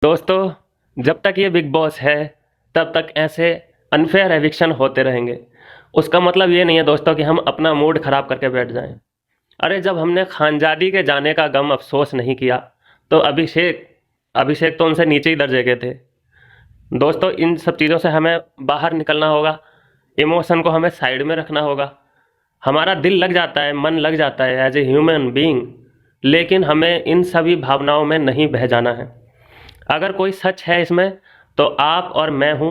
दोस्तों, जब तक ये बिग बॉस है तब तक ऐसे अनफेयर एविक्शन होते रहेंगे। उसका मतलब ये नहीं है दोस्तों कि हम अपना मूड खराब करके बैठ जाएं। अरे जब हमने खानजादी के जाने का गम अफसोस नहीं किया तो अभिषेक अभिषेक तो उनसे नीचे ही दर्जे के थे। दोस्तों, इन सब चीज़ों से हमें बाहर निकलना होगा। इमोशन को हमें साइड में रखना होगा। हमारा दिल लग जाता है, मन लग जाता है एज ए ह्यूमन बीइंग, लेकिन हमें इन सभी भावनाओं में नहीं बह जाना है। अगर कोई सच है इसमें तो आप और मैं हूँ,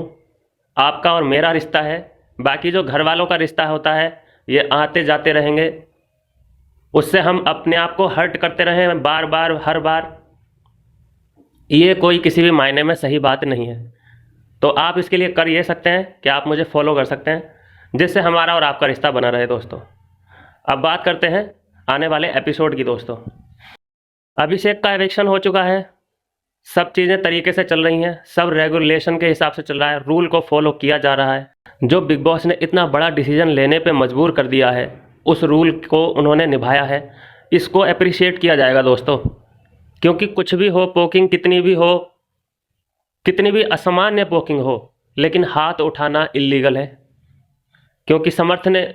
आपका और मेरा रिश्ता है। बाकी जो घर वालों का रिश्ता होता है ये आते जाते रहेंगे। उससे हम अपने आप को हर्ट करते रहें बार बार हर बार, ये कोई किसी भी मायने में सही बात नहीं है। तो आप इसके लिए कर ये सकते हैं कि आप मुझे फॉलो कर सकते हैं, जिससे हमारा और आपका रिश्ता बना रहे। दोस्तों, अब बात करते हैं आने वाले एपिसोड की। दोस्तों, अभिषेक का एविक्शन हो चुका है। सब चीज़ें तरीके से चल रही हैं, सब रेगुलेशन के हिसाब से चल रहा है, रूल को फॉलो किया जा रहा है। जो बिग बॉस ने इतना बड़ा डिसीजन लेने पे मजबूर कर दिया है, उस रूल को उन्होंने निभाया है। इसको अप्रिशिएट किया जाएगा दोस्तों, क्योंकि कुछ भी हो, पोकिंग कितनी भी हो, कितनी भी असामान्य पोकिंग हो, लेकिन हाथ उठाना इलीगल है। क्योंकि समर्थ ने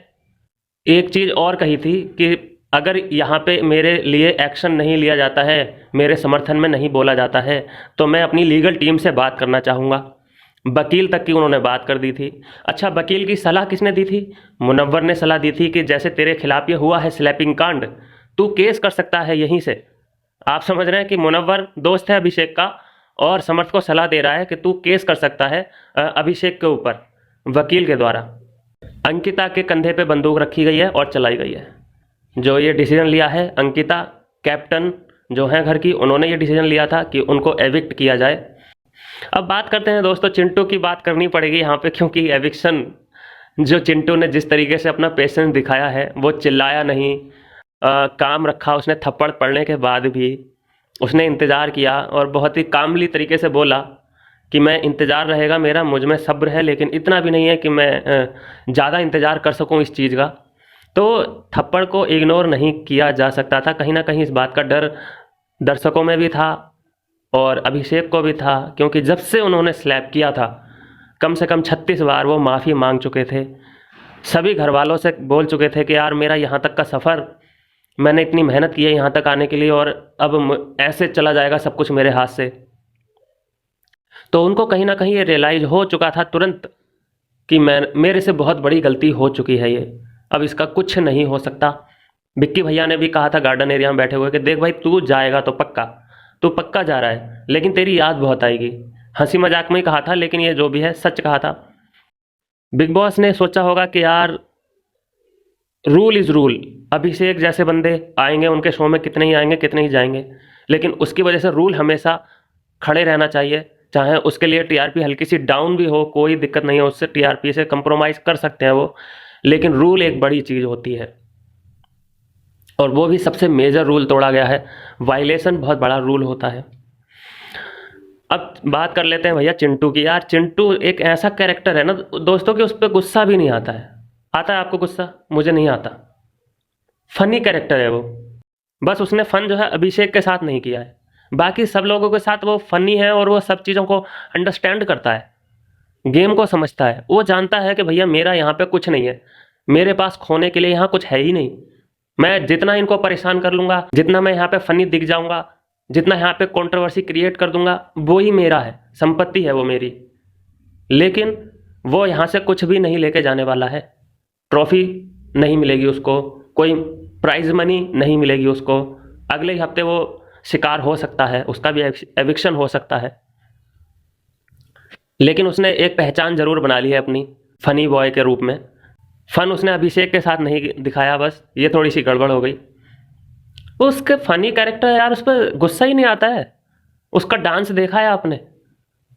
एक चीज़ और कही थी कि अगर यहाँ पे मेरे लिए एक्शन नहीं लिया जाता है, मेरे समर्थन में नहीं बोला जाता है, तो मैं अपनी लीगल टीम से बात करना चाहूँगा। वकील तक की उन्होंने बात कर दी थी। अच्छा, वकील की सलाह किसने दी थी? मुनव्वर ने सलाह दी थी कि जैसे तेरे खिलाफ ये हुआ है स्लैपिंग कांड, तू केस कर सकता है यहीं से। आप समझ रहे हैं कि मुनव्वर दोस्त है अभिषेक का और समर्थ को सलाह दे रहा है कि तू केस कर सकता है अभिषेक के ऊपर वकील के द्वारा। अंकिता के कंधे पे बंदूक रखी गई है और चलाई गई है। जो ये डिसीजन लिया है, अंकिता कैप्टन जो हैं घर की, उन्होंने ये डिसीजन लिया था कि उनको एविक्ट किया जाए। अब बात करते हैं दोस्तों, चिंटू की बात करनी पड़ेगी यहाँ पे, क्योंकि एविक्शन जो चिंटू ने जिस तरीके से अपना पेशेंस दिखाया है, वो चिल्लाया नहीं, काम रखा उसने। थप्पड़ पड़ने के बाद भी उसने इंतज़ार किया और बहुत ही कामली तरीके से बोला कि मैं इंतज़ार रहेगा मेरा, मुझ में सब्र है, लेकिन इतना भी नहीं है कि मैं ज़्यादा इंतज़ार कर सकूं इस चीज़ का। तो थप्पड़ को इग्नोर नहीं किया जा सकता था। कहीं ना कहीं इस बात का डर दर्शकों में भी था और अभिषेक को भी था, क्योंकि जब से उन्होंने स्लैप किया था कम से कम 36 बार वो माफ़ी मांग चुके थे। सभी घर वालों से बोल चुके थे कि यार मेरा यहाँ तक का सफ़र, मैंने इतनी मेहनत की है यहाँ तक आने के लिए और अब ऐसे चला जाएगा सब कुछ मेरे हाथ से। तो उनको कहीं ना कहीं ये रियलाइज हो चुका था तुरंत कि मेरे से बहुत बड़ी गलती हो चुकी है, ये अब इसका कुछ नहीं हो सकता। विक्की भैया ने भी कहा था गार्डन एरिया में बैठे हुए कि देख भाई, तू जाएगा तो पक्का, तू पक्का जा रहा है, लेकिन तेरी याद बहुत आएगी। हंसी मजाक में ही कहा था, लेकिन ये जो भी है सच कहा था। बिग बॉस ने सोचा होगा कि यार रूल इज़ रूल, अभिषेक जैसे बंदे आएंगे उनके शो में, कितने ही आएंगे कितने ही जाएंगे, लेकिन उसकी वजह से रूल हमेशा खड़े रहना चाहिए। चाहे उसके लिए टीआरपी हल्की सी डाउन भी हो, कोई दिक्कत नहीं है, उससे टीआरपी से कंप्रोमाइज़ कर सकते हैं वो, लेकिन रूल एक बड़ी चीज़ होती है और वो भी सबसे मेजर रूल तोड़ा गया है। वायलेशन बहुत बड़ा रूल होता है। अब बात कर लेते हैं भैया चिंटू की। यार चिंटू एक ऐसा कैरेक्टर है ना दोस्तों कि उस पर गुस्सा भी नहीं आता है। आता है आपको गुस्सा? मुझे नहीं आता। फनी कैरेक्टर है वो। बस उसने फन जो है अभिषेक के साथ नहीं किया है, बाकी सब लोगों के साथ वो फनी है और वो सब चीज़ों को अंडरस्टैंड करता है, गेम को समझता है। वो जानता है कि भैया मेरा यहाँ पे कुछ नहीं है, मेरे पास खोने के लिए यहाँ कुछ है ही नहीं। मैं जितना इनको परेशान कर लूँगा, जितना मैं यहाँ पे फनी दिख जाऊँगा, जितना यहाँ पे कंट्रोवर्सी क्रिएट कर दूंगा, वो ही मेरा है, संपत्ति है वो मेरी। लेकिन वो यहाँ से कुछ भी नहीं लेके जाने वाला है। ट्रॉफी नहीं मिलेगी उसको, कोई प्राइज मनी नहीं मिलेगी उसको। अगले ही हफ्ते वो शिकार हो सकता है, उसका भी एविक्शन हो सकता है। लेकिन उसने एक पहचान जरूर बना ली है अपनी, फनी बॉय के रूप में। फन उसने अभिषेक के साथ नहीं दिखाया, बस ये थोड़ी सी गड़बड़ हो गई। उसके फनी कैरेक्टर है यार, उस पर गुस्सा ही नहीं आता है। उसका डांस देखा है आपने?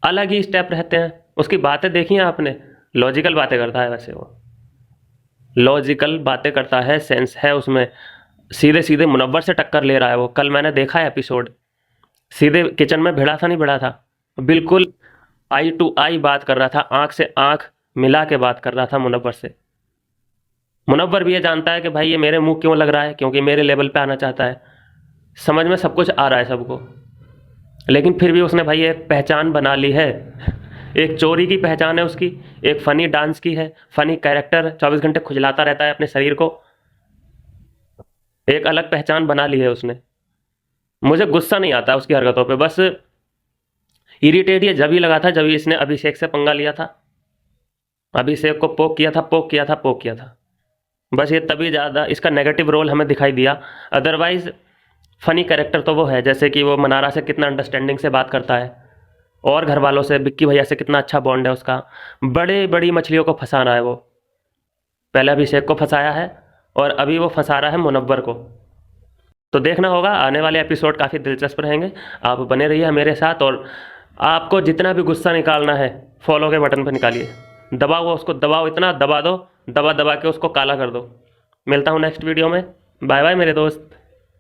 अलग ही स्टेप रहते हैं। उसकी बातें देखी हैं आपने? लॉजिकल बातें करता है, वैसे वो लॉजिकल बातें करता है, सेंस है उसमें। सीधे सीधे मुनव्वर से टक्कर ले रहा है वो। कल मैंने देखा है एपिसोड, सीधे किचन में भिड़ा था, नहीं भिड़ा था, बिल्कुल आई टू आई बात कर रहा था, आंख से आंख मिला के बात कर रहा था मुनव्वर से। मुनव्वर भी ये जानता है कि भाई ये मेरे मुंह क्यों लग रहा है, क्योंकि मेरे लेवल पे आना चाहता है। समझ में सब कुछ आ रहा है सबको। लेकिन फिर भी उसने भाई एक पहचान बना ली है। एक चोरी की पहचान है उसकी, एक फ़नी डांस की है, फ़नी कैरेक्टर 24 घंटे खुजलाता रहता है अपने शरीर को, एक अलग पहचान बना ली है उसने। मुझे गुस्सा नहीं आता उसकी हरकतों पे, बस इरिटेट ये जब ही लगा था जब इसने अभिषेक से पंगा लिया था, अभिषेक को पोक किया था, पोक किया था, पोक किया था। बस ये तभी ज़्यादा इसका नेगेटिव रोल हमें दिखाई दिया। अदरवाइज़ फ़नी कैरेक्टर तो वो है, जैसे कि वो मनारा से कितना अंडरस्टैंडिंग से बात करता है, और घर वालों से विक्की भैया से कितना अच्छा बॉन्ड है उसका। बड़े बड़ी मछलियों को फंसा रहा है वो, पहले अभिषेक को फंसाया है और अभी वो फंसा रहा है मुनव्वर को। तो देखना होगा, आने वाले एपिसोड काफ़ी दिलचस्प रहेंगे। आप बने रहिए मेरे साथ, और आपको जितना भी गुस्सा निकालना है फॉलो के बटन पर निकालिए, दबाओ उसको, दबाओ, इतना दबा दो, दबा दबा के उसको काला कर दो। मिलता हूँ नेक्स्ट वीडियो में। बाय बाय मेरे दोस्त।